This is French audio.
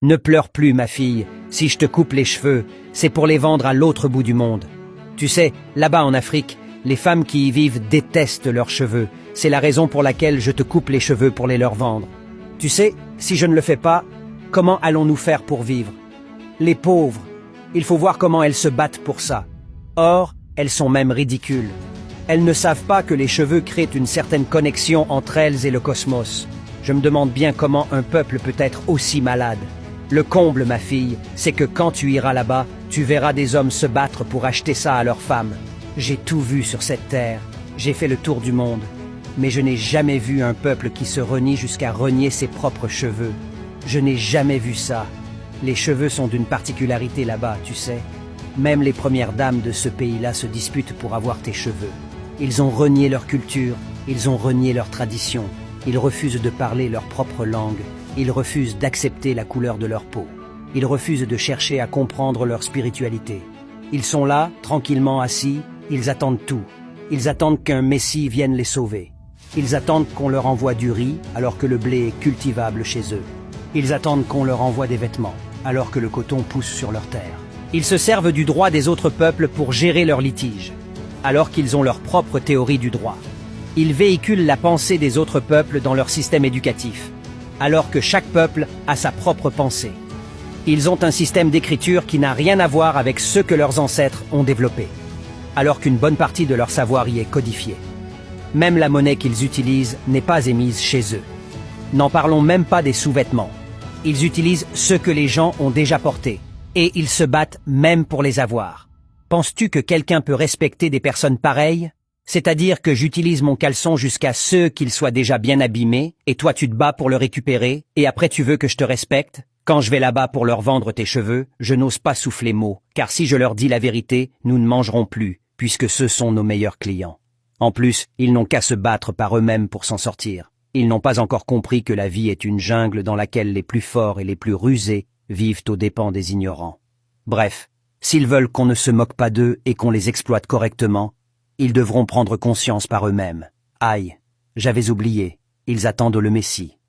Ne pleure plus, ma fille. Si je te coupe les cheveux, c'est pour les vendre à l'autre bout du monde. Tu sais, là-bas en Afrique, les femmes qui y vivent détestent leurs cheveux. C'est la raison pour laquelle je te coupe les cheveux pour les leur vendre. Tu sais, si je ne le fais pas, comment allons-nous faire pour vivre? Les pauvres, il faut voir comment elles se battent pour ça. Or, elles sont même ridicules. Elles ne savent pas que les cheveux créent une certaine connexion entre elles et le cosmos. Je me demande bien comment un peuple peut être aussi malade. Le comble, ma fille, c'est que quand tu iras là-bas, tu verras des hommes se battre pour acheter ça à leurs femmes. J'ai tout vu sur cette terre, j'ai fait le tour du monde, mais je n'ai jamais vu un peuple qui se renie jusqu'à renier ses propres cheveux. Je n'ai jamais vu ça. Les cheveux sont d'une particularité là-bas, tu sais. Même les premières dames de ce pays-là se disputent pour avoir tes cheveux. Ils ont renié leur culture, ils ont renié leur tradition. Ils refusent de parler leur propre langue. Ils refusent d'accepter la couleur de leur peau. Ils refusent de chercher à comprendre leur spiritualité. Ils sont là, tranquillement assis, ils attendent tout. Ils attendent qu'un messie vienne les sauver. Ils attendent qu'on leur envoie du riz alors que le blé est cultivable chez eux. Ils attendent qu'on leur envoie des vêtements alors que le coton pousse sur leur terre. Ils se servent du droit des autres peuples pour gérer leurs litiges, alors qu'ils ont leur propre théorie du droit. Ils véhiculent la pensée des autres peuples dans leur système éducatif, alors que chaque peuple a sa propre pensée. Ils ont un système d'écriture qui n'a rien à voir avec ce que leurs ancêtres ont développé, alors qu'une bonne partie de leur savoir y est codifiée. Même la monnaie qu'ils utilisent n'est pas émise chez eux. N'en parlons même pas des sous-vêtements. Ils utilisent ce que les gens ont déjà porté, et ils se battent même pour les avoir. Penses-tu que quelqu'un peut respecter des personnes pareilles? C'est-à-dire que j'utilise mon caleçon jusqu'à ce qu'il soit déjà bien abîmé, et toi tu te bats pour le récupérer, et après tu veux que je te respecte? Quand je vais là-bas pour leur vendre tes cheveux, je n'ose pas souffler mot, car si je leur dis la vérité, nous ne mangerons plus, puisque ce sont nos meilleurs clients. En plus, ils n'ont qu'à se battre par eux-mêmes pour s'en sortir. Ils n'ont pas encore compris que la vie est une jungle dans laquelle les plus forts et les plus rusés vivent aux dépens des ignorants. Bref, s'ils veulent qu'on ne se moque pas d'eux et qu'on les exploite correctement, ils devront prendre conscience par eux-mêmes. Aïe, j'avais oublié, ils attendent le Messie.